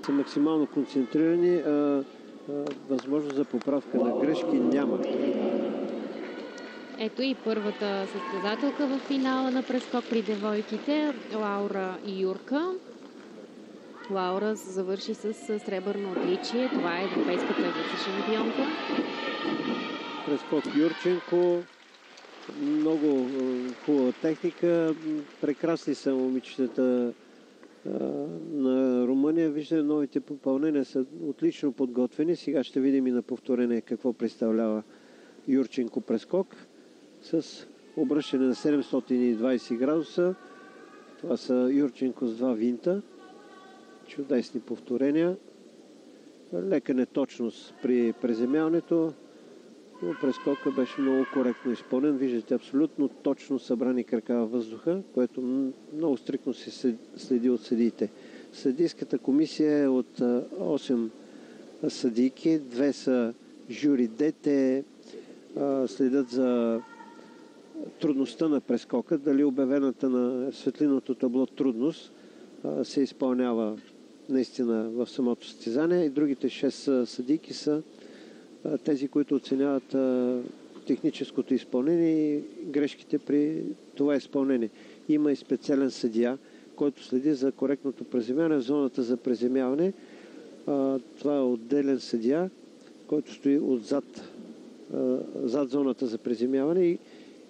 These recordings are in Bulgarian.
Са максимално концентрирани, възможност за поправка на грешки няма. Ето и първата състезателка в финала на прескок при девойките, Лаура и Юрка. Лаура завърши с сребърно отличие. Това е европейската вице-шампионка. Прескок Юрченко. Много хубава техника. Прекрасни са момичетата на Румъния. Виждаме, новите попълнения са отлично подготвени. Сега ще видим и на повторение какво представлява Юрченко прескок с обръщане на 720 градуса. Това са Юрченко с 2 винта. Чудесни повторения. Лека неточност при преземяването, но прескока беше много коректно изпълнен. Виждате абсолютно точно събрани крака във въздуха, което много стриктно се следи от съдиите. Съдийската комисия е от 8 съдийки. 2 са жюри Д. Те следят за трудността на прескока, дали обявената на светлинното табло трудност се изпълнява наистина в самото състезание, и другите 6 съдийки са тези, които оценяват техническото изпълнение и грешките при това изпълнение. Има и специален съдия, който следи за коректното преземяване в зоната за преземяване. Това е отделен съдия, който стои зад зоната за преземяване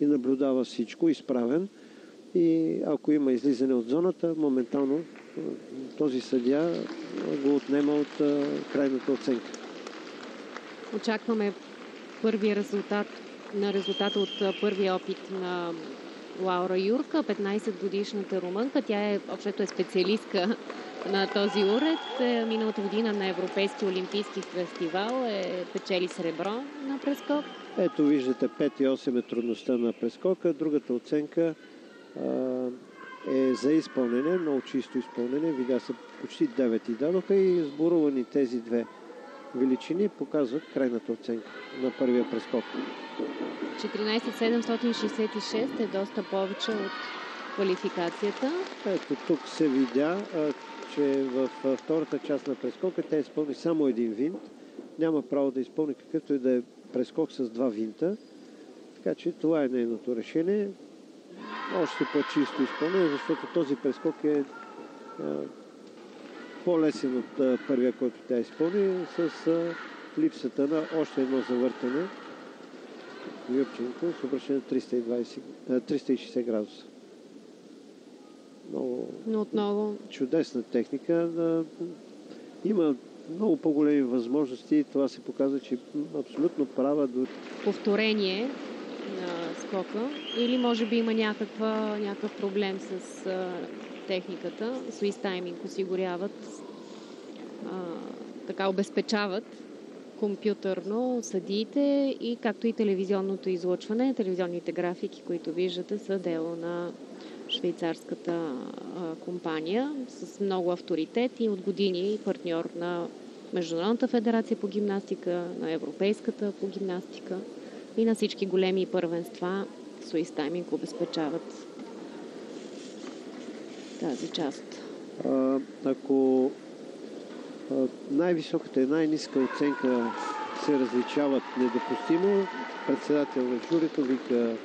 и наблюдава всичко, изправен. И ако има излизане от зоната, моментално този съдия го отнема от крайната оценка. Очакваме първия резултат от първия опит на Лаура Юрка, 15-годишната румънка. Тя общото е специалистка на този уред. Миналата година на Европейски олимпийски фестивал печели сребро на прескок. Ето виждате 5,8 е трудността на прескока. Другата оценка е за изпълнение, много чисто изпълнение. Видя са почти 9 и дадоха, и сборувани тези две величини показват крайната оценка на първия прескок. 14,766 е доста повече от квалификацията. Ето тук се видя, че във втората част на прескока тя изпълни само един винт. Няма право да изпълни какъвто и да е прескок с 2 винта. Така че това е нейното решение. Още по-чисто изпълнение, защото този прескок е по-лесен от първия, който тя изпълни, с липсата на още едно завъртане. Юрченко с обръщане 360 градуса. Но отново чудесна техника. Има много по-големи възможности и това се показва, че абсолютно права до повторение на скока, или може би има някакъв проблем с техниката. Swiss Timing осигуряват, така обезпечават компютърно съдиите, и както и телевизионното излъчване. Телевизионните графики, които виждате, са дело на швейцарската компания с много авторитет и от години партньор на Международната федерация по гимнастика, на Европейската по гимнастика и на всички големи първенства. Swiss Timing обезпечават тази част. Ако най-високата и най-ниска оценка се различават недопустимо, председател на журито вика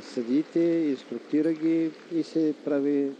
съдиите, инструктира ги и се прави